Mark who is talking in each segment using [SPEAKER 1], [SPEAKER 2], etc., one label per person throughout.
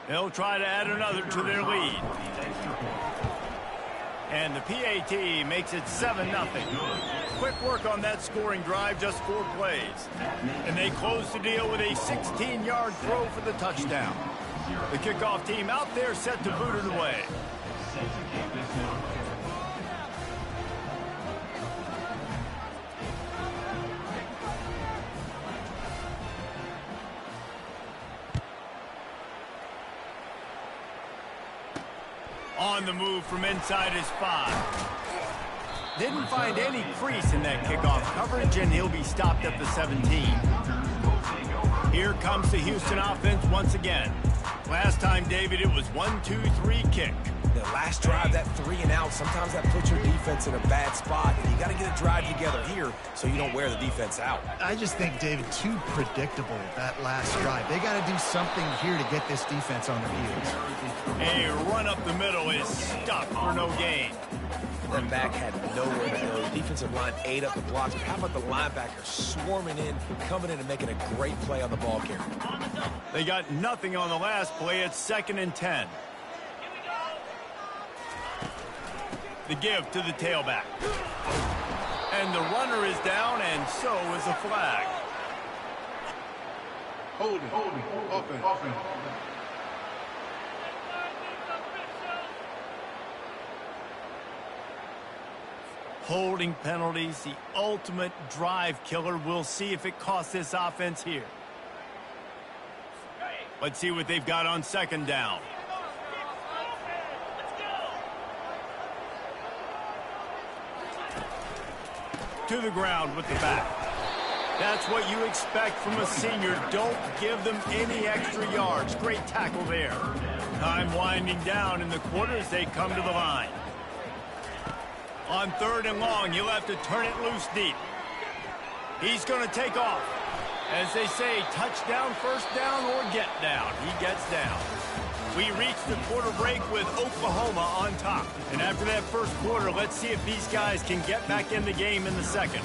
[SPEAKER 1] They'll try to add another to their lead. And the PAT makes it 7-0. Quick work on that scoring drive, just 4 plays. And they close the deal with a 16-yard throw for the touchdown. The kickoff team out there set to boot it away. On the move from inside his 5. Didn't find any crease in that kickoff coverage, and he'll be stopped at the 17. Here comes the Houston offense once again. Last time, David, it was 1-2-3 kick.
[SPEAKER 2] The last drive, that 3 and out, sometimes that puts your defense in a bad spot, and you got to get a drive together here so you don't wear the defense out.
[SPEAKER 3] I just think, David, too predictable, that last drive. They got to do something here to get this defense on their heels.
[SPEAKER 1] A run up the middle is stuck for no gain.
[SPEAKER 2] That back had nowhere to go. The defensive line ate up the blocks, but how about the linebacker swarming in, coming in and making a great play on the ball carrier?
[SPEAKER 1] They got nothing on the last play. It's 2nd and 10. The give to the tailback. And the runner is down, and so is the flag.
[SPEAKER 4] Hold it. Offense.
[SPEAKER 1] Holding penalties, the ultimate drive killer. We'll see if it costs this offense here. Let's see what they've got on 2nd down. To the ground with the back. That's what you expect from a senior. Don't give them any extra yards. Great tackle there. Time winding down in the quarter as they come to the line. On 3rd and long, he'll have to turn it loose deep. He's going to take off. As they say, touchdown, first down, or get down. He gets down. We reach the quarter break with Oklahoma on top. And after that first quarter, let's see if these guys can get back in the game in the second.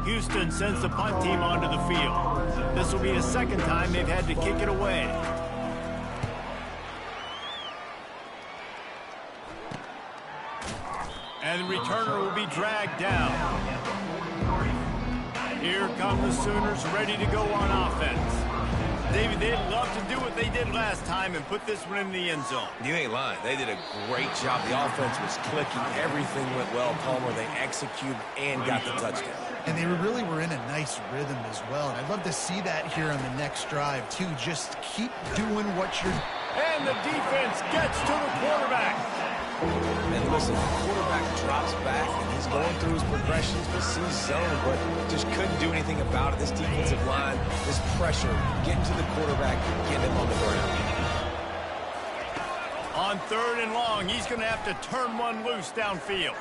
[SPEAKER 1] Houston sends the punt team onto the field. This will be the 2nd time they've had to kick it away. And the returner will be dragged down. Here come the Sooners ready to go on offense. David, they'd love to do what they did last time and put this one in the end zone.
[SPEAKER 2] You ain't lying. They did a great job. The offense was clicking. Everything went well, Palmer. They executed and got the touchdown.
[SPEAKER 3] And they really were in a nice rhythm as well. And I'd love to see that here on the next drive, too. Just keep doing what you're...
[SPEAKER 1] And the defense gets to the quarterback.
[SPEAKER 2] And listen, the quarterback drops back, and he's going through his progressions, but sees zone, but just couldn't do anything about it. This defensive line, this pressure, getting to the quarterback, getting him on the ground.
[SPEAKER 1] On 3rd and long, he's going to have to turn one loose downfield.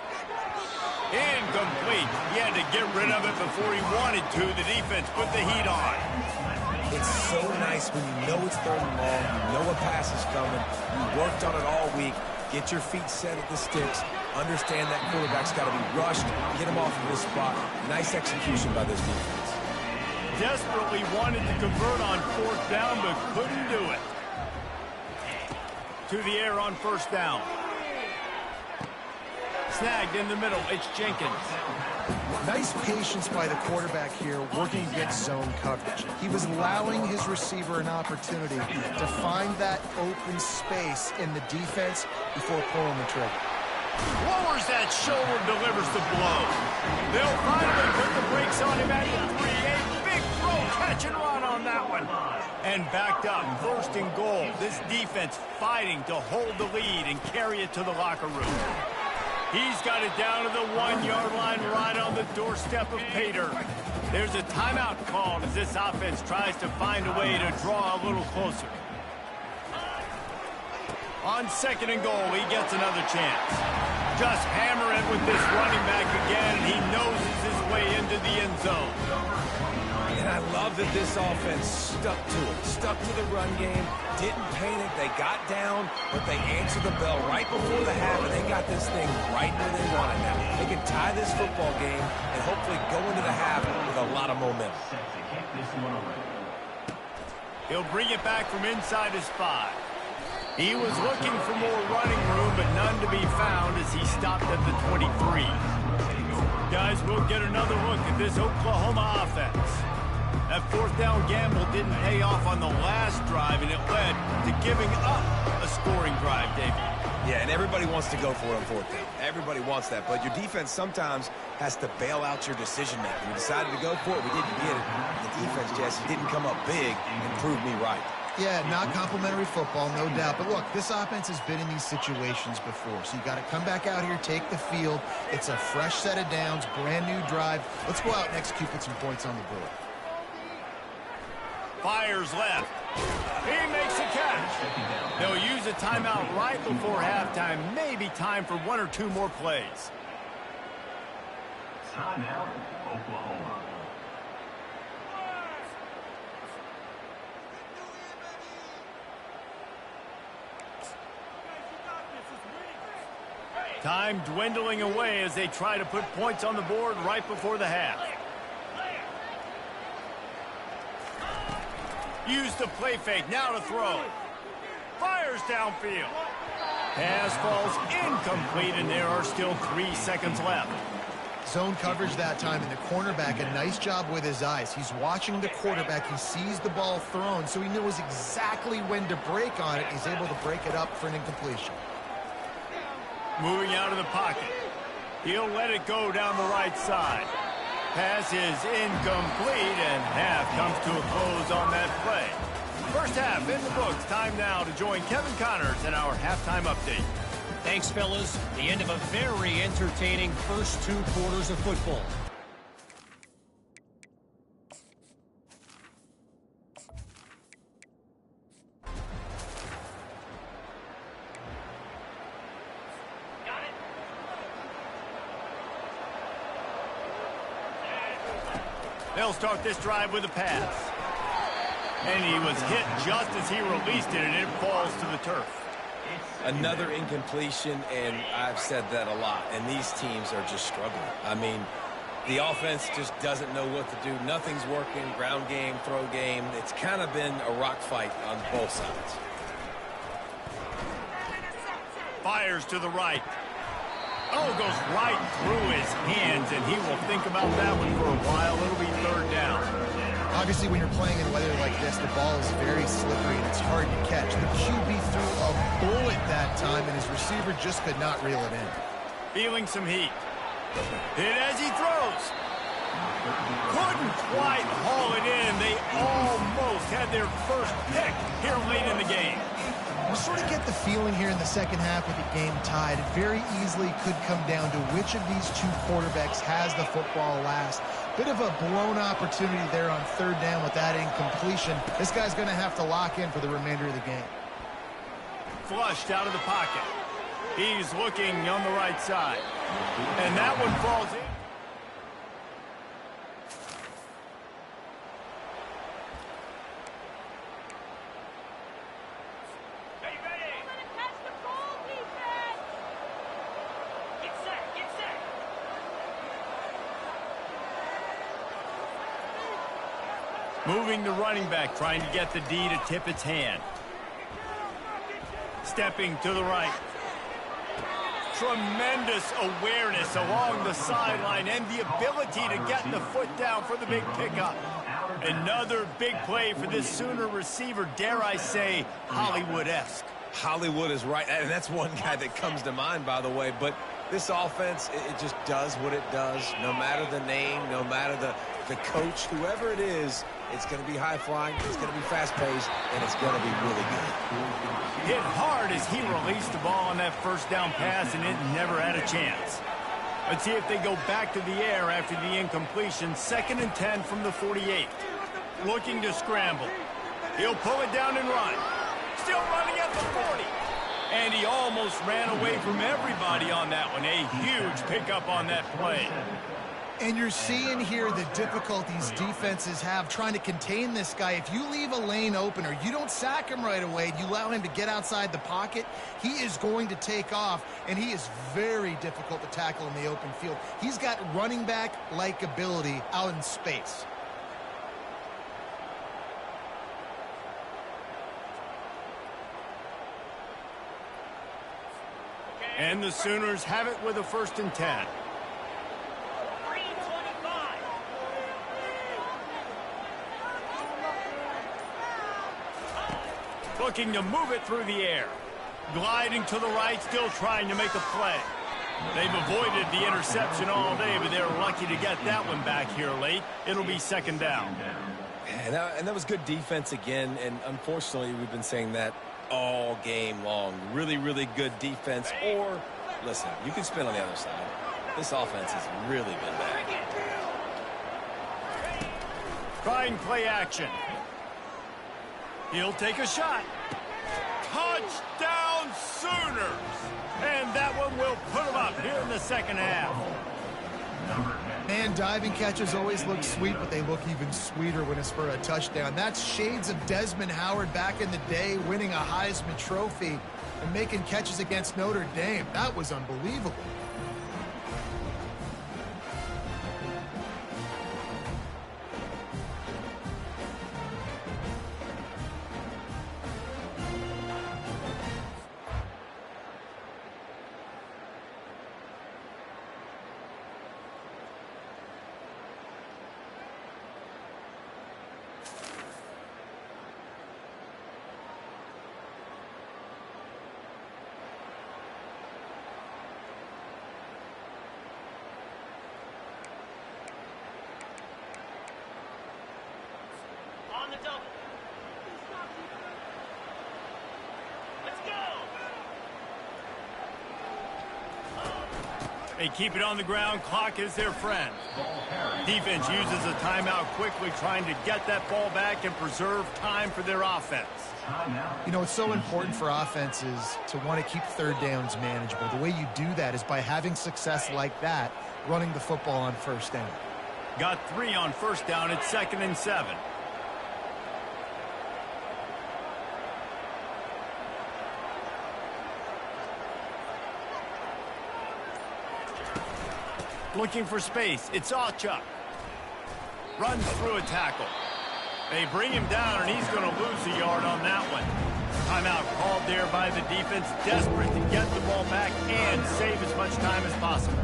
[SPEAKER 1] Incomplete. He had to get rid of it before he wanted to. The defense put the heat on.
[SPEAKER 2] It's so nice when you know it's 3rd and long, you know a pass is coming, you worked on it all week, get your feet set at the sticks, understand that quarterback's got to be rushed, get him off of this spot. Nice execution by this defense.
[SPEAKER 1] Desperately wanted to convert on 4th down, but couldn't do it. To the air on 1st down. Snagged in the middle, it's Jenkins.
[SPEAKER 3] Nice patience by the quarterback here, working against zone coverage. He was allowing his receiver an opportunity to find that open space in the defense before pulling the trigger.
[SPEAKER 1] Lowers that shoulder, delivers the blow. They'll finally put the brakes on him at the 3. A big throw, catch and run on that one. And backed up, 1st and goal. This defense fighting to hold the lead and carry it to the locker room. He's got it down to the 1-yard line right on the doorstep of Pater. There's a timeout called as this offense tries to find a way to draw a little closer. On 2nd and goal, he gets another chance. Just hammer it with this running back again, and he noses his way into the end zone.
[SPEAKER 2] And I love that this offense stuck to it, stuck to the run game, didn't panic. They got down, but they answered the bell right before the half, and they got this thing right where they want it now. They can tie this football game and hopefully go into the half with a lot of momentum.
[SPEAKER 1] He'll bring it back from inside his 5. He was looking for more running room, but none to be found as he stopped at the 23. Guys, we'll get another look at this Oklahoma offense. That fourth down gamble didn't pay off on the last drive, and it led to giving up a scoring drive, Davey.
[SPEAKER 2] Yeah, and everybody wants to go for it on fourth down. Everybody wants that, but your defense sometimes has to bail out your decision-making. You decided to go for it. We didn't get it. The defense, Jesse, didn't come up big and prove me right.
[SPEAKER 3] Yeah, not complimentary football, no doubt. But look, this offense has been in these situations before. So you got to come back out here, take the field. It's a fresh set of downs, brand new drive. Let's go out and execute, put some points on the board.
[SPEAKER 1] Fires left. He makes a catch. They'll use a timeout right before halftime. Maybe time for 1 or 2 more plays.
[SPEAKER 5] Timeout, Oklahoma.
[SPEAKER 1] Time dwindling away as they try to put points on the board right before the half. Use the play fake, now to throw. Fires downfield. Pass falls incomplete, and there are still 3 seconds left.
[SPEAKER 3] Zone coverage that time, and the cornerback, a nice job with his eyes. He's watching the quarterback. He sees the ball thrown, so he knows exactly when to break on it. He's able to break it up for an incompletion.
[SPEAKER 1] Moving out of the pocket. He'll let it go down the right side. Pass is incomplete, and half comes to a close on that play. First half in the books. Time now to join Kevin Connors in our halftime update.
[SPEAKER 6] Thanks, fellas. The end of a very entertaining first 2 quarters of football.
[SPEAKER 1] They'll start this drive with a pass. And he was hit just as he released it, and it falls to the turf.
[SPEAKER 2] Another incompletion, and I've said that a lot, and these teams are just struggling. I mean, the offense just doesn't know what to do. Nothing's working, ground game, throw game. It's kind of been a rock fight on both sides.
[SPEAKER 1] Fires to the right. Oh, goes right through his hands, and he will think about that one for a while. It'll be 3rd down.
[SPEAKER 3] Obviously, when you're playing in weather like this, the ball is very slippery and it's hard to catch. The QB threw a bullet that time, and his receiver just could not reel it in.
[SPEAKER 1] Feeling some heat. Hit as he throws. Couldn't quite haul it in. They almost had their first pick here late in the game.
[SPEAKER 3] You sort of get the feeling here in the second half with the game tied. It very easily could come down to which of these 2 quarterbacks has the football last. Bit of a blown opportunity there on 3rd down with that incompletion. This guy's going to have to lock in for the remainder of the game.
[SPEAKER 1] Flushed out of the pocket. He's looking on the right side. And that one falls in. Moving the running back, trying to get the D to tip its hand. Stepping to the right. Tremendous awareness along the sideline and the ability to get the foot down for the big pickup. Another big play for this Sooner receiver, dare I say, Hollywood-esque.
[SPEAKER 2] Hollywood is right, and that's one guy that comes to mind, by the way. But this offense, it just does what it does. No matter the name, no matter the coach, whoever it is, it's going to be high-flying, it's going to be fast-paced, and it's going to be really good.
[SPEAKER 1] Hit hard as he released the ball on that first down pass, and it never had a chance. Let's see if they go back to the air after the incompletion. 2nd and 10 from the 48. Looking to scramble. He'll pull it down and run. Still running at the 40. And he almost ran away from everybody on that one. A huge pickup on that play.
[SPEAKER 3] And you're seeing here the difficulties defenses have trying to contain this guy. If you leave a lane open or you don't sack him right away, you allow him to get outside the pocket, he is going to take off, and he is very difficult to tackle in the open field. He's got running back-like ability out in space.
[SPEAKER 1] And the Sooners have it with a 1st and 10. Looking to move it through the air. Gliding to the right, still trying to make a play. They've avoided the interception all day, but they're lucky to get that one back here late. It'll be 2nd down.
[SPEAKER 2] And that was good defense again, and unfortunately, we've been saying that all game long. Really, really good defense. Or, listen, you can spin on the other side. This offense has really been bad.
[SPEAKER 1] Trying play action. He'll take a shot. Touchdown Sooners! And that one will put them up here in the 2nd half.
[SPEAKER 3] Man, diving catches always look sweet, but they look even sweeter when it's for a touchdown. That's shades of Desmond Howard back in the day, winning a Heisman Trophy and making catches against Notre Dame. That was unbelievable.
[SPEAKER 1] They keep it on the ground. Clock is their friend. Defense uses a timeout quickly, trying to get that ball back and preserve time for their offense.
[SPEAKER 3] You know, it's so important for offenses to want to keep 3rd downs manageable. The way you do that is by having success like that, running the football on 1st down.
[SPEAKER 1] Got 3 on 1st down. It's 2nd and 7. Looking for space. It's Ncaa25. Runs through a tackle. They bring him down, and he's going to lose a yard on that one. Timeout called there by the defense, desperate to get the ball back and save as much time as possible.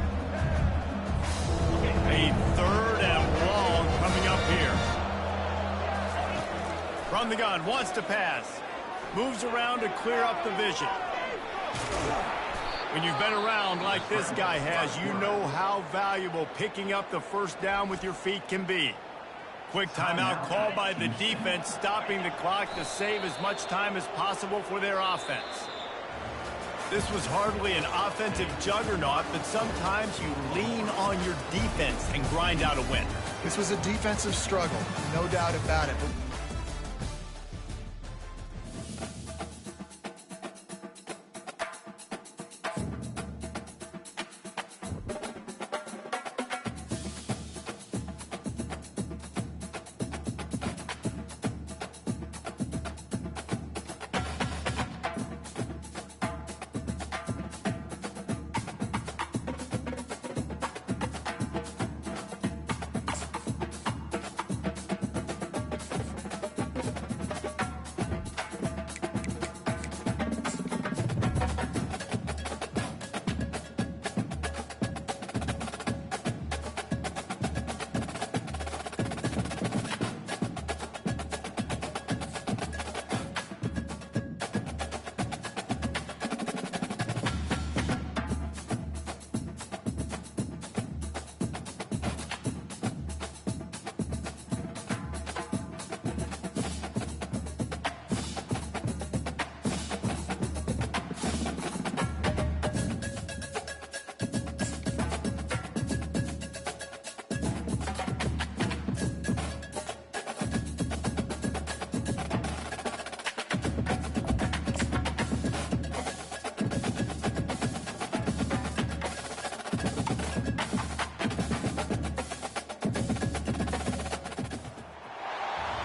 [SPEAKER 1] A 3rd and long coming up here. From the gun, wants to pass. Moves around to clear up the vision. When you've been around like this guy has, you know how valuable picking up the 1st down with your feet can be. Quick timeout called by the defense, stopping the clock to save as much time as possible for their offense. This was hardly an offensive juggernaut, but sometimes you lean on your defense and grind out a win.
[SPEAKER 3] This was a defensive struggle, no doubt about it.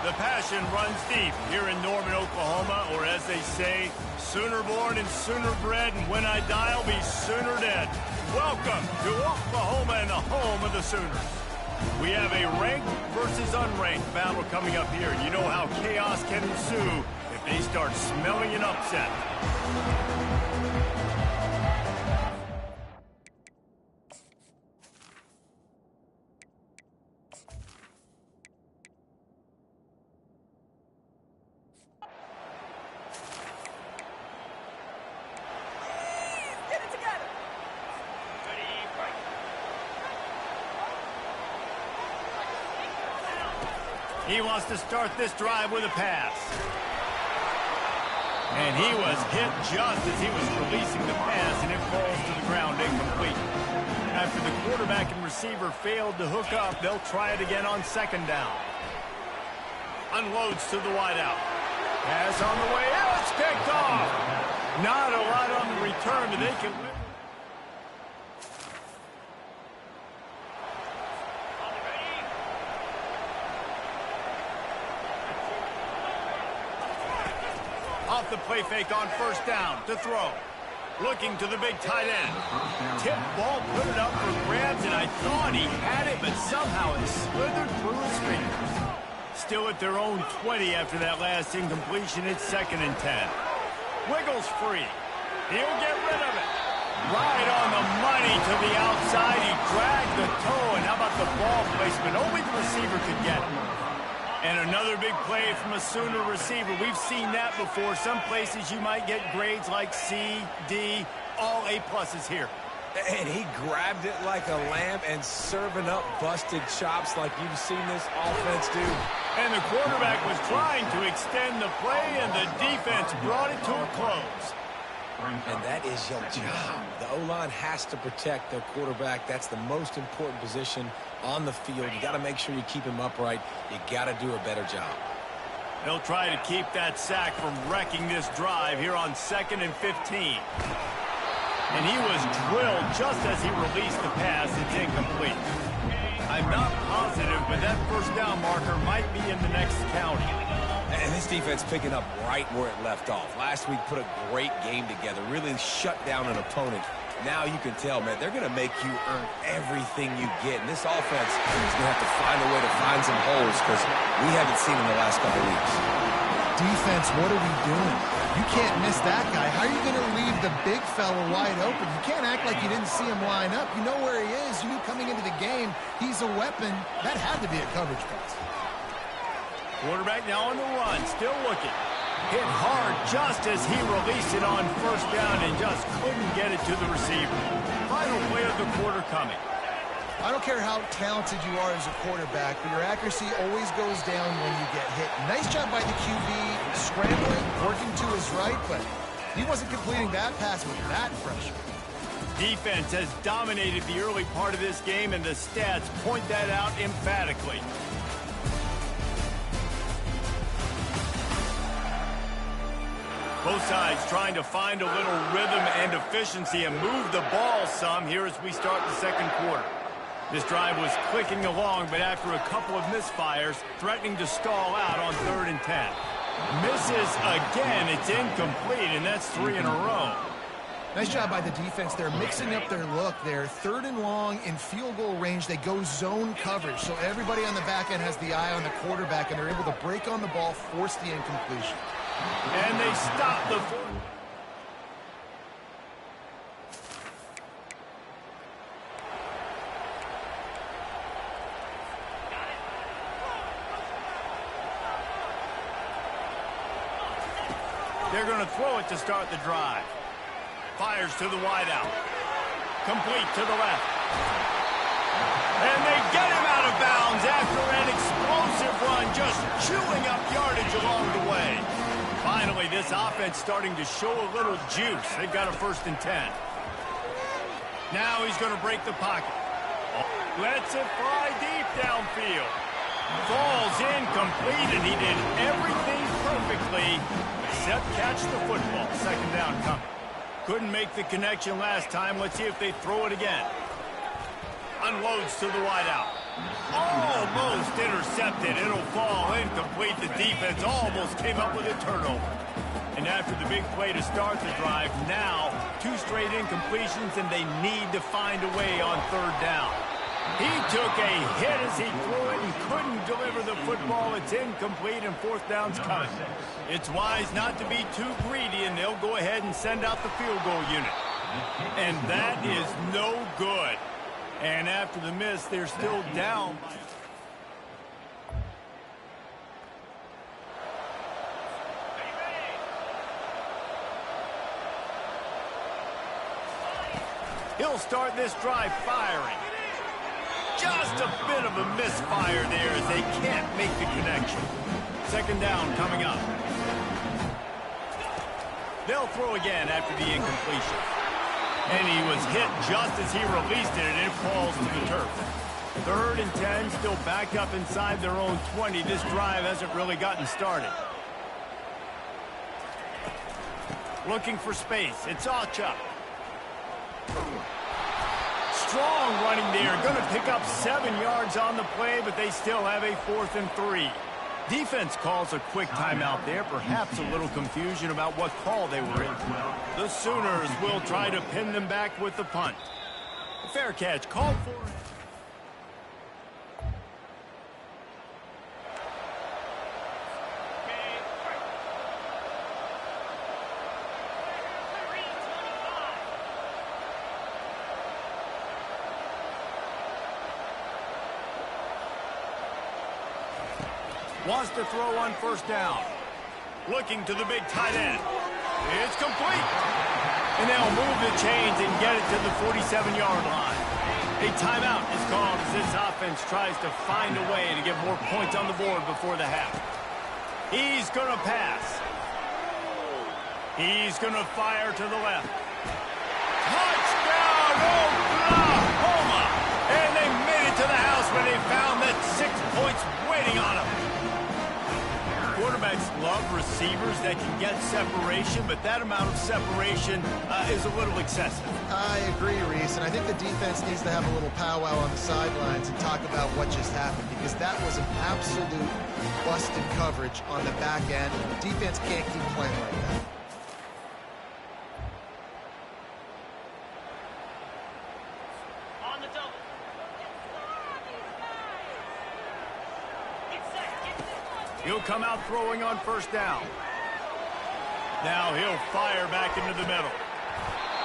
[SPEAKER 1] The passion runs deep here in Norman, Oklahoma, or as they say, sooner born and sooner bred, and when I die, I'll be sooner dead. Welcome to Oklahoma and the home of the Sooners. We have a ranked versus unranked battle coming up here. You know how chaos can ensue if they start smelling an upset. He wants to start this drive with a pass. And he was hit just as he was releasing the pass, and it falls to the ground incomplete. After the quarterback and receiver failed to hook up, they'll try it again on second down. Unloads to the wideout. Pass on the way in. It's picked off. Not a lot on the return, but they can win. Off the play fake on first down to throw. Looking to the big tight end. Tip ball, put it up for grabs, and I thought he had it, but somehow it slithered through his fingers. Still at their own 20 after that last incompletion. It's 2nd and 10. Wiggles free. He'll get rid of it. Right on the money to the outside. He dragged the toe, and how about the ball placement? Only the receiver could get it. And another big play from a Sooner receiver. We've seen that before. Some places you might get grades like C, D, all A-pluses here.
[SPEAKER 2] And he grabbed it like a lamb and serving up busted chops like you've seen this offense do.
[SPEAKER 1] And the quarterback was trying to extend the play, and the defense brought it to a close.
[SPEAKER 2] And that is your job. The O-line has to protect their quarterback. That's the most important position on the field. You got to make sure you keep him upright. You got to do a better job.
[SPEAKER 1] They'll try to keep that sack from wrecking this drive here on 2nd and 15. And he was drilled just as he released the pass. It's incomplete. I'm not positive, but that first down marker might be in the next county.
[SPEAKER 2] And this defense picking up right where it left off. Last week put a great game together, really shut down an opponent. Now you can tell, man, they're going to make you earn everything you get. And this offense is going to have to find a way to find some holes because we haven't seen in the last couple of weeks.
[SPEAKER 3] Defense, what are we doing? You can't miss that guy. How are you going to leave the big fella wide open? You can't act like you didn't see him line up. You know where he is. You knew coming into the game he's a weapon. That had to be a coverage pass.
[SPEAKER 1] Quarterback now on the run, still looking. Hit hard just as he released it on first down and just couldn't get it to the receiver. Final play of the quarter coming.
[SPEAKER 3] I don't care how talented you are as a quarterback, but your accuracy always goes down when you get hit. Nice job by the QB, scrambling, working to his right, but he wasn't completing that pass with that pressure.
[SPEAKER 1] Defense has dominated the early part of this game, and the stats point that out emphatically. Both sides trying to find a little rhythm and efficiency and move the ball some here as we start the second quarter. This drive was clicking along, but after a couple of misfires, threatening to stall out on 3rd and 10. Misses again. It's incomplete, and that's 3 in a row.
[SPEAKER 3] Nice job by the defense. They're mixing up their look there. 3rd and long in field goal range. They go zone coverage, so everybody on the back end has the eye on the quarterback, and they're able to break on the ball, force the incompletion.
[SPEAKER 1] And they stop the... They're going to throw it to start the drive. Fires to the wideout. Complete to the left. And they get him out of bounds after an explosive run, just chewing up yardage along the way. Finally, this offense starting to show a little juice. They've got a 1st and 10. Now he's going to break the pocket. Lets it fly deep downfield. Falls incomplete, and he did everything perfectly except catch the football. 2nd down coming. Couldn't make the connection last time. Let's see if they throw it again. Unloads to the wideout. Almost intercepted. It'll fall incomplete. The defense almost came up with a turnover. And after the big play to start the drive, now 2 straight incompletions, and they need to find a way on 3rd down. He took a hit as he threw it and couldn't deliver the football. It's incomplete, and 4th down's coming. It's wise not to be too greedy, and they'll go ahead and send out the field goal unit. And that is no good. And after the miss, they're still down. He'll start this drive firing. Just a bit of a misfire there as they can't make the connection. 2nd down coming up. They'll throw again after the incompletion. And he was hit just as he released it, and it falls to the turf. 3rd and 10, still back up inside their own 20. This drive hasn't really gotten started. Looking for space. It's Ncaa25. Strong running there. Going to pick up 7 yards on the play, but they still have a 4th and 3. Defense calls a quick timeout there. Perhaps a little confusion about what call they were in. The Sooners will try to pin them back with the punt. Fair catch called for. Wants to throw on 1st down. Looking to the big tight end. It's complete. And they'll move the chains and get it to the 47-yard line. A timeout is called as this offense tries to find a way to get more points on the board before the half. He's going to pass. He's going to fire to the left. Touchdown, Oklahoma! And they made it to the house when they found that 6 points waiting on them. Quarterbacks love receivers that can get separation, but that amount of separation is a little excessive.
[SPEAKER 3] I agree, Reese, and I think the defense needs to have a little powwow on the sidelines and talk about what just happened, because that was an absolute busted coverage on the back end. The defense can't keep playing like that.
[SPEAKER 1] He'll come out throwing on 1st down. Now he'll fire back into the middle.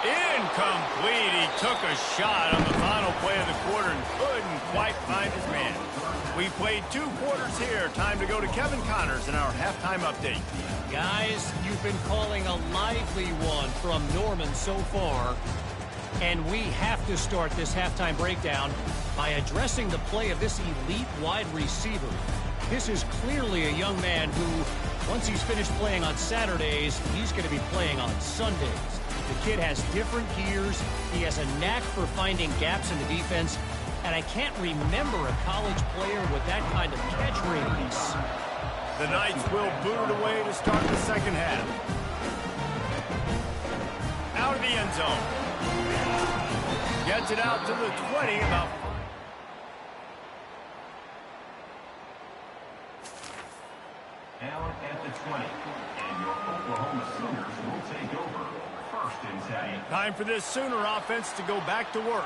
[SPEAKER 1] Incomplete. He took a shot on the final play of the quarter and couldn't quite find his man. We played 2 quarters here. Time to go to Kevin Connors in our halftime update.
[SPEAKER 6] Guys, you've been calling a lively one from Norman so far. And we have to start this halftime breakdown by addressing the play of this elite wide receiver. This is clearly a young man who, once he's finished playing on Saturdays, he's going to be playing on Sundays. The kid has different gears. He has a knack for finding gaps in the defense. And I can't remember a college player with that kind of catch radius.
[SPEAKER 1] The Knights will boot it away to start the 2nd half. Out of the end zone. Gets it out to the 20, about
[SPEAKER 5] Allen at the 20, and your Oklahoma Sooners will take over 1st and 10.
[SPEAKER 1] time for this Sooner offense to go back to work.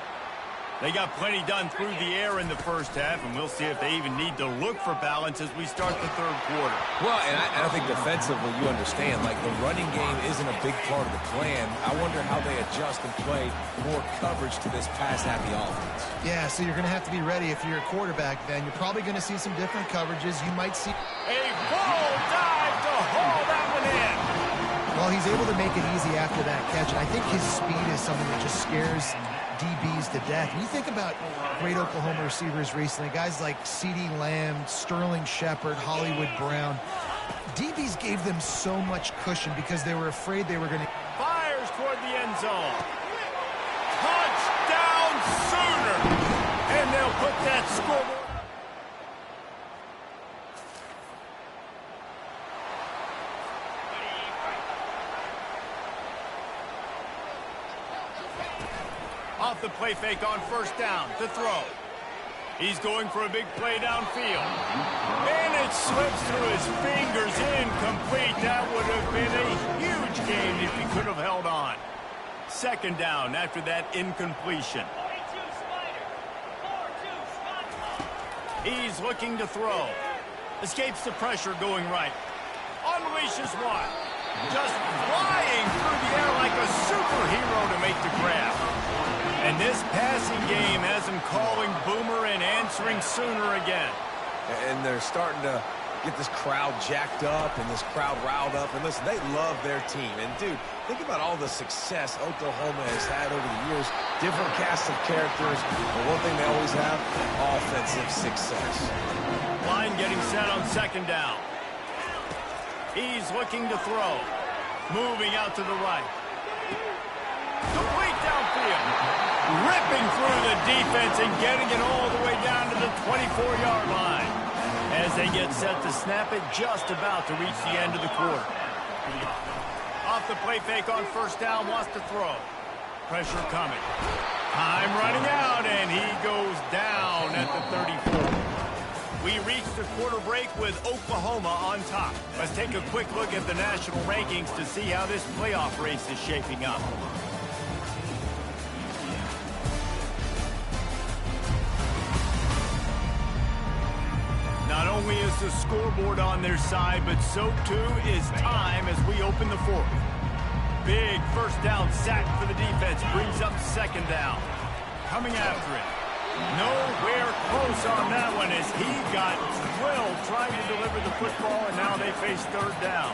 [SPEAKER 1] They got plenty done through the air in the 1st half, and we'll see if they even need to look for balance as we start the 3rd quarter.
[SPEAKER 2] Well, and I think defensively, you understand, like, the running game isn't a big part of the plan. I wonder how they adjust and play more coverage to this pass-happy offense.
[SPEAKER 3] Yeah, so you're going to have to be ready if you're a quarterback then. You're probably going to see some different coverages. You might see
[SPEAKER 1] A full dive to haul that one in.
[SPEAKER 3] well, he's able to make it easy after that catch, and I think his speed is something that just scares DBs to death. When you think about great Oklahoma receivers recently, guys like CeeDee Lamb, Sterling Shepard, Hollywood Brown, DBs gave them so much cushion because they were afraid they were going to...
[SPEAKER 1] Fires toward the end zone. Touchdown Sooner. And they'll put that scoreboard. Off the play fake on 1st down to throw. He's going for a big play downfield. And it slips through his fingers, incomplete. That would have been a huge gain if he could have held on. Second down after that incompletion. He's looking to throw. Escapes the pressure going right. Unleashes one. Just flying through the air like a superhero to make the grab. And this passing game has him calling boomer and answering sooner again.
[SPEAKER 2] And they're starting to get this crowd jacked up and this crowd riled up. And listen, they love their team. And, dude, think about all the success Oklahoma has had over the years. Different cast of characters. But one thing they always have, offensive success.
[SPEAKER 1] Line getting set on second down. He's looking to throw. Moving out to the right. Complete downfield. Ripping through the defense and getting it all the way down to the 24-yard line. As they get set to snap it, just about to reach the end of the quarter. Off the play fake on first down, wants to throw. Pressure coming. Time running out, and he goes down at the 34. We reach the quarter break with Oklahoma on top. Let's take a quick look at the national rankings to see how this playoff race is shaping up. Not only is the scoreboard on their side, but so too is time as we open the fourth. Big first down sack for the defense brings up second down. Coming after it. Nowhere close on that one as he got drilled trying to deliver the football, and now they face third down.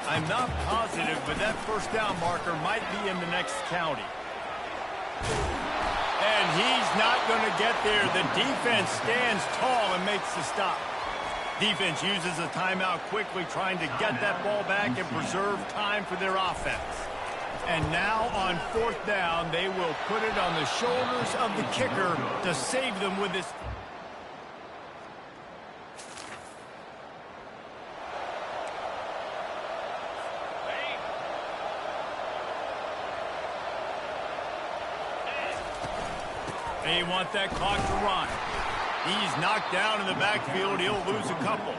[SPEAKER 1] I'm not positive, but that first down marker might be in the next county. And he's not going to get there. The defense stands tall and makes the stop. Defense uses a timeout quickly, trying to get that ball back and preserve time for their offense. And now on fourth down, they will put it on the shoulders of the kicker to save them with this. They want that clock to run. He's knocked down in the backfield. He'll lose a couple.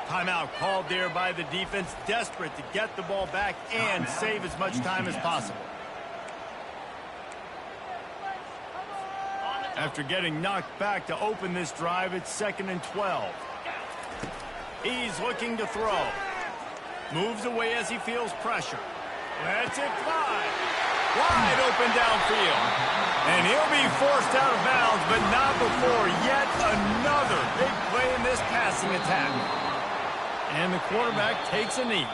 [SPEAKER 1] Timeout called there by the defense, desperate to get the ball back and save as much time as possible. After getting knocked back to open this drive, it's 2nd and 12. He's looking to throw. Moves away as he feels pressure. Lets it fly. Wide open downfield. And he'll be forced out of bounds, but not before yet another big play in this passing attack. And the quarterback takes a knee.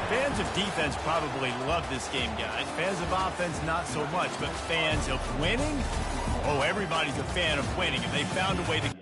[SPEAKER 1] Fans of defense probably love this game, guys. Fans of offense, not so much. But fans of winning? Oh, everybody's a fan of winning. If they found a way to...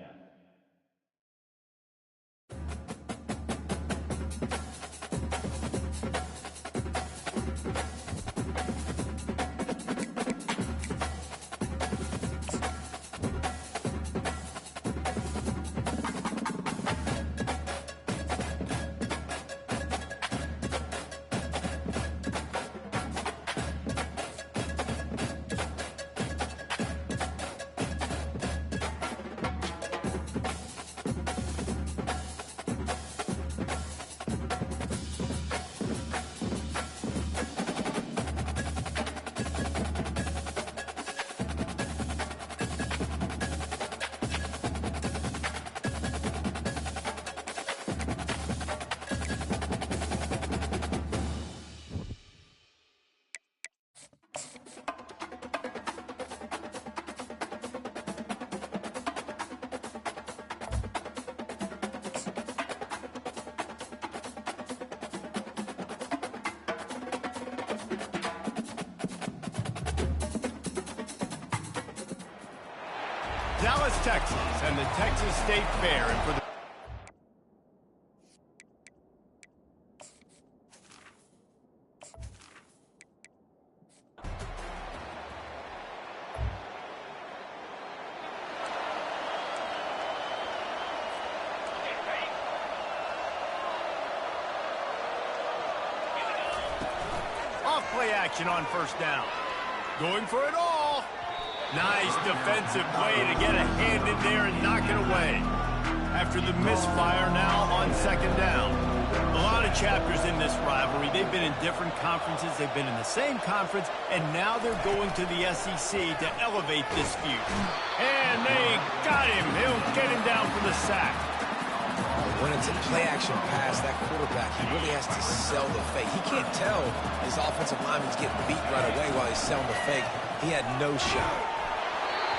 [SPEAKER 1] Dallas, Texas, and the Texas State Fair. And for the off play action on first down. Going for it all. Nice defensive play to get a hand in there and knock it away. After the misfire now on second down. A lot of chapters in this rivalry. They've been in different conferences. They've been in the same conference. And now they're going to the SEC to elevate this feud. And they got him. They'll get him down for the sack.
[SPEAKER 2] When it's a play-action pass, that quarterback, he really has to sell the fake. He can't tell his offensive lineman's getting beat right away while he's selling the fake. He had no shot.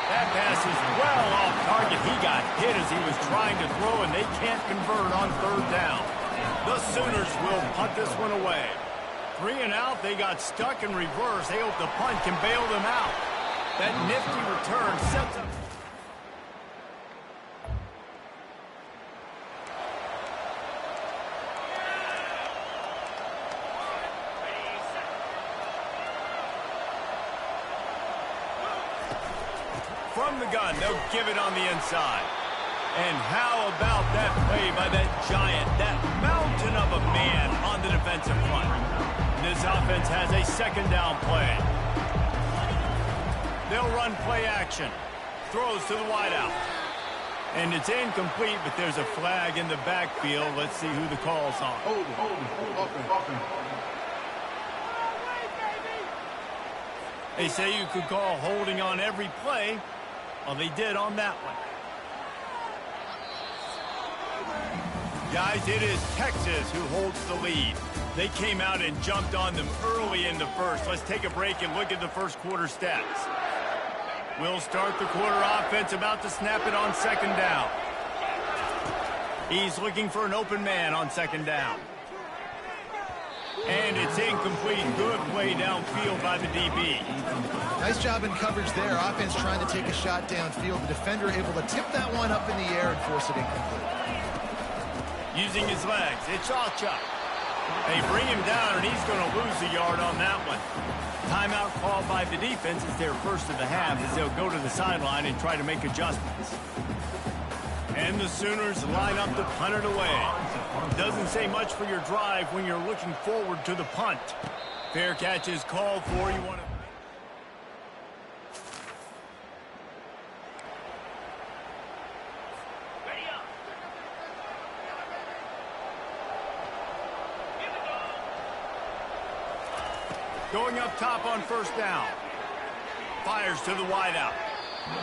[SPEAKER 1] That pass is well off target. He got hit as he was trying to throw, and they can't convert on third down. The Sooners will punt this one away. 3 and out, they got stuck in reverse. They hope the punt can bail them out. That nifty return sets up. From the gun, they'll give it on the inside. And how about that play by that giant, that mountain of a man on the defensive front? This offense has a second down play. They'll run play action. Throws to the wideout. And it's incomplete, but there's a flag in the backfield. Let's see who the call's on.
[SPEAKER 4] Offense.
[SPEAKER 1] They say you could call holding on every play. Well, they did on that one. Guys, it is Texas who holds the lead. They came out and jumped on them early in the first. Let's take a break and look at the first quarter stats. We'll start the quarter offense, about to snap it on second down. He's looking for an open man on second down. And it's incomplete. Good play downfield by the DB.
[SPEAKER 3] Nice job in coverage there. Offense trying to take a shot downfield. The defender able to tip that one up in the air and force it incomplete.
[SPEAKER 1] Using his legs, it's Ncaa25. They bring him down, and he's going to lose a yard on that one. Timeout called by the defense. It's their first of the half as they'll go to the sideline and try to make adjustments. And the Sooners line up to punt it away. Doesn't say much for your drive when you're looking forward to the punt. Fair catch is called for. You want to... Going up top on first down. Fires to the wideout.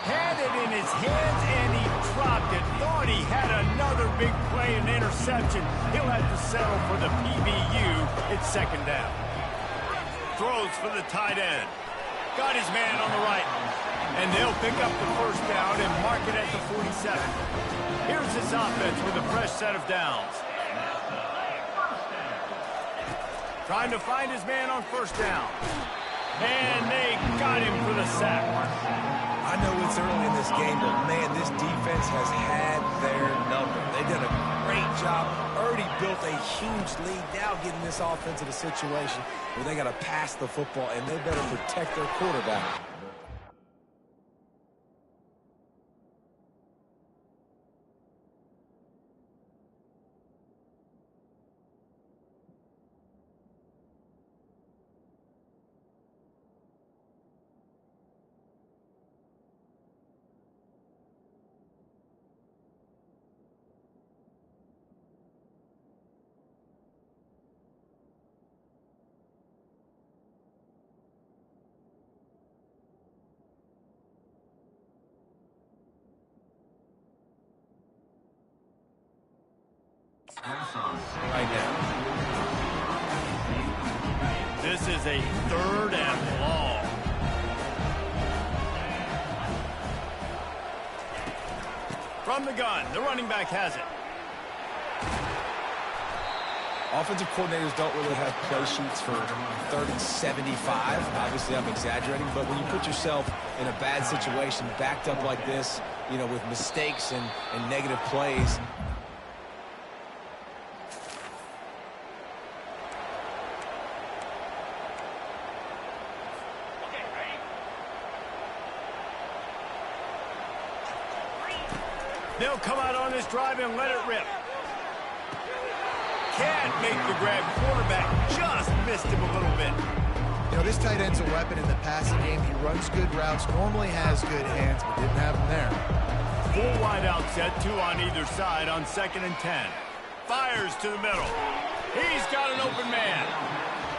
[SPEAKER 1] Had it in his hands, and he dropped it. Thought he had another big play and interception. He'll have to settle for the PBU. It's second down. Throws for the tight end. Got his man on the right. And they'll pick up the first down and mark it at the 47. Here's this offense with a fresh set of downs. Trying to find his man on first down. And they got him for the sack.
[SPEAKER 2] I know it's early in this game, but, man, this defense has had their number. They've done a great job. Already built a huge lead. Now getting this offense in a situation where they got to pass the football, and they better protect their quarterback. Right now.
[SPEAKER 1] This is a third and long. From the gun, the running back has it.
[SPEAKER 2] Offensive coordinators don't really have play sheets for 3rd and 75. Obviously, I'm exaggerating, but when you put yourself in a bad situation, backed up like this, you know, with mistakes and negative plays,
[SPEAKER 1] they'll come out on this drive and let it rip. Can't make the grab. Quarterback just missed him a little bit.
[SPEAKER 3] You know, this tight end's a weapon in the passing game. He runs good routes, normally has good hands, but didn't have them there.
[SPEAKER 1] Full wide out set, 2 on either side on 2nd and 10. Fires to the middle. He's got an open man.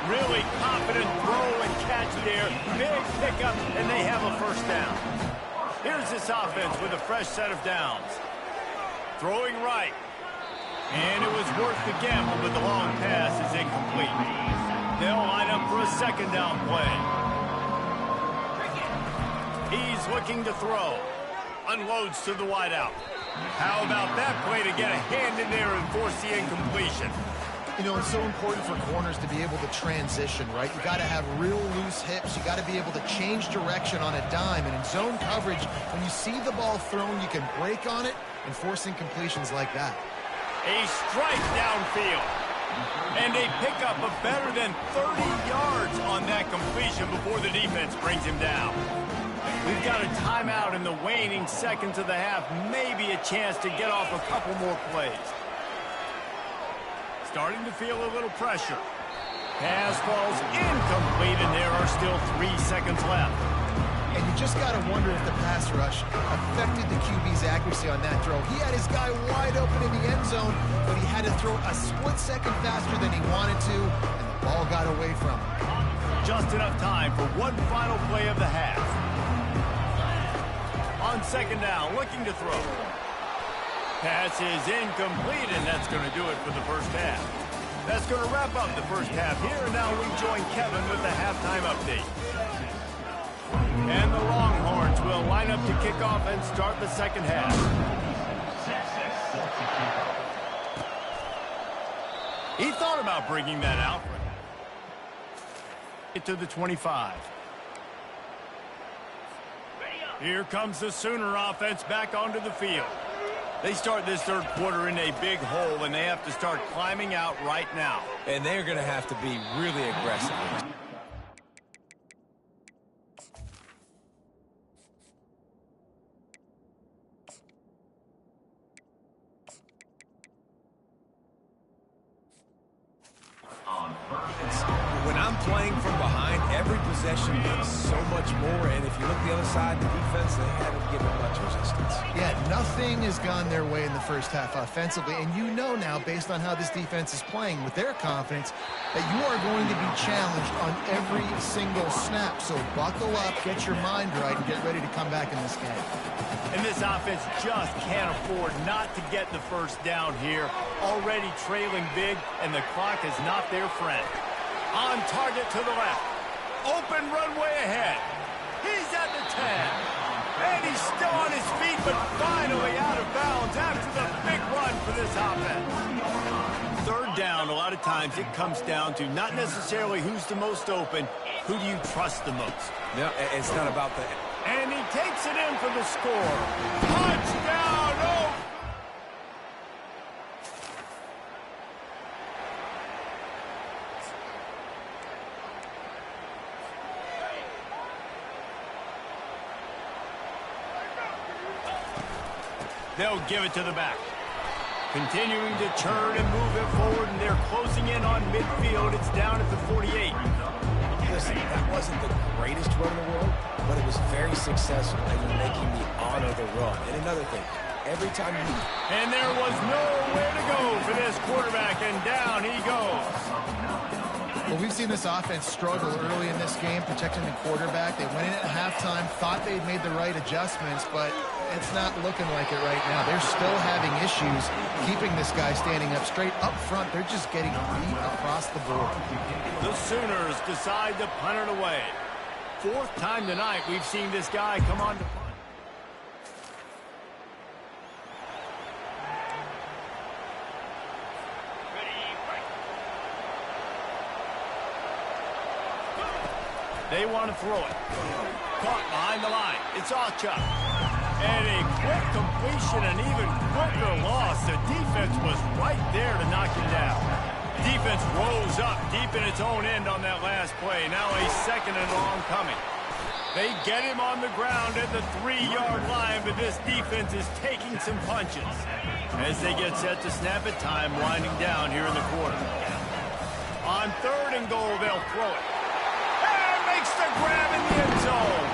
[SPEAKER 1] Really confident throw and catch there. Big pickup, and they have a first down. Here's this offense with a fresh set of downs. Throwing right. And it was worth the gamble, but the long pass is incomplete. They'll line up for a 2nd down play. He's looking to throw. Unloads to the wideout. How about that play to get a hand in there and force the incompletion?
[SPEAKER 3] You know, it's so important for corners to be able to transition, right? You got to have real loose hips. You got to be able to change direction on a dime. And in zone coverage, when you see the ball thrown, you can break on it and force incompletions like that.
[SPEAKER 1] A strike downfield. And they pick up a better than 30 yards on that completion before the defense brings him down. We've got a timeout in the waning seconds of the half. Maybe a chance to get off a couple more plays. Starting to feel a little pressure. Pass falls incomplete, and there are still 3 seconds left.
[SPEAKER 3] And you just got to wonder if the pass rush affected the QB's accuracy on that throw. He had his guy wide open in the end zone, but he had to throw a split second faster than he wanted to, and the ball got away from him.
[SPEAKER 1] Just enough time for one final play of the half. On 2nd down, looking to throw. Pass is incomplete, and that's going to do it for the first half. That's going to wrap up the first half here, and now we join Kevin with the halftime update. And the Longhorns will line up to kick off and start the second half. He thought about bringing that out. Get to the 25. Here comes the Sooner offense back onto the field. They start this third quarter in a big hole, and they have to start climbing out right now.
[SPEAKER 2] And they're going to have to be really aggressive. When I'm playing from behind, every possession means so much more. And if you look the other side, the defense, they haven't given much resistance.
[SPEAKER 3] Yeah, nothing has gone their way in the first half offensively. And you know now, based on how this defense is playing with their confidence, that you are going to be challenged on every single snap. So buckle up, get your mind right, and get ready to come back in this game.
[SPEAKER 1] And this offense just can't afford not to get the first down here. Already trailing big, and the clock is not their friend. On target to the left. Open runway ahead. He's at the 10. And he's still on his feet, but finally out of bounds after the big run for this offense. Third down, a lot of times it comes down to not necessarily who's the most open, who do you trust the most?
[SPEAKER 2] No, it's not about that.
[SPEAKER 1] And he takes it in for the score. Touchdown! Oh! They'll give it to the back. Continuing to turn and move it forward, and they're closing in on midfield. It's down at the 48.
[SPEAKER 2] Listen, that wasn't the greatest run in the world, but it was very successful, and you're making me honor the run. And another thing, every time you...
[SPEAKER 1] And there was nowhere to go for this quarterback, and down he goes.
[SPEAKER 3] Well, we've seen this offense struggle early in this game, protecting the quarterback. They went in at halftime, thought they'd made the right adjustments, but it's not looking like it right now. They're still having issues keeping this guy standing up straight. Up front, they're just getting beat across the board.
[SPEAKER 1] The Sooners decide to punt it away. Fourth time tonight we've seen this guy come on to punt. They want to throw it. Caught behind the line. It's Ncaa25. And a quick completion, an even quicker loss. The defense was right there to knock him down. Defense rose up deep in its own end on that last play. Now a second and long coming. They get him on the ground at the 3-yard line, but this defense is taking some punches. As they get set to snap it, time winding down here in the quarter. On 3rd and goal, they'll throw it. grab in the end zone.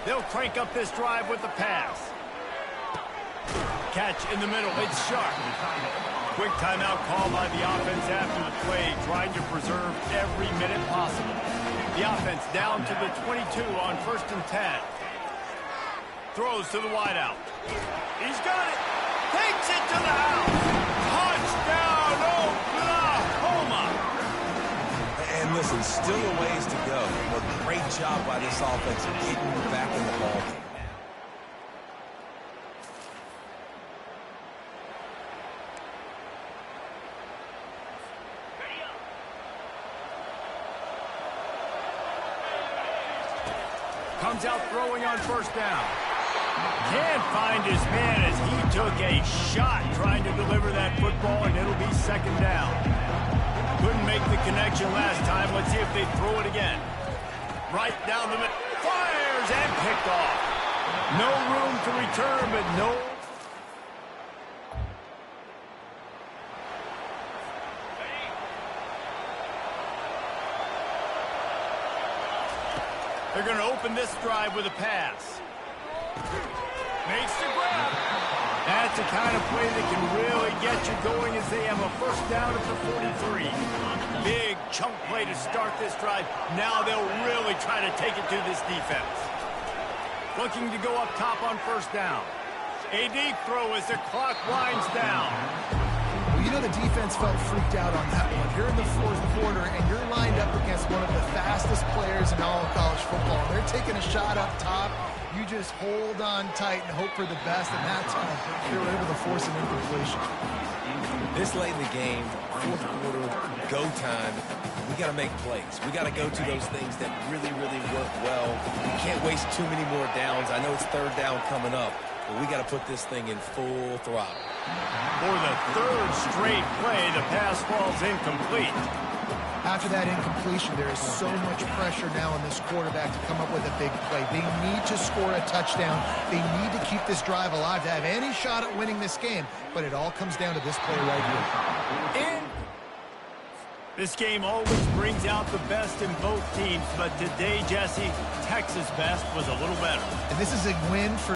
[SPEAKER 1] They'll crank up this drive with the pass. Catch in the middle. It's sharp. Quick timeout call by the offense after the play, trying to preserve every minute possible. The offense down to the 22 on 1st and 10. Throws to the wideout. He's got it. Takes it to the house. Touchdown, Oklahoma.
[SPEAKER 2] And listen, still a ways to go, but great job by this offense getting back in the ballgame.
[SPEAKER 1] Comes out throwing on 1st down. Can't find his man as he took a shot trying to deliver that football, and it'll be 2nd down. Couldn't make the connection last time. Let's see if they throw it again. Right down the middle. Fires and picked off. No room to return, but no. They're going to open this drive with a pass. Makes the grab. That's the kind of play that can really get you going as they have a 1st down at the 43. Big chunk play to start this drive. Now they'll really try to take it to this defense. Looking to go up top on 1st down. A deep throw as the clock winds down.
[SPEAKER 3] Well, you know the defense felt freaked out on that one. You're in the 4th quarter, and you're lined up against one of the fastest players in all of college football. They're taking a shot up top. You just hold on tight and hope for the best, and that's how they were able to force an incompletion.
[SPEAKER 2] This late in the game, 4th quarter, go time, we got to make plays. We got to go to those things that really, really work well. We can't waste too many more downs. I know it's 3rd down coming up, but we got to put this thing in full throttle.
[SPEAKER 1] For the 3rd straight play, the pass falls incomplete.
[SPEAKER 3] After that incompletion, there is so much pressure now on this quarterback to come up with a big play. They need to score a touchdown. They need to keep this drive alive to have any shot at winning this game. But it all comes down to this play right here.
[SPEAKER 1] This game always brings out the best in both teams, but today, Jesse, Texas' best was a little better.
[SPEAKER 3] And this is a win for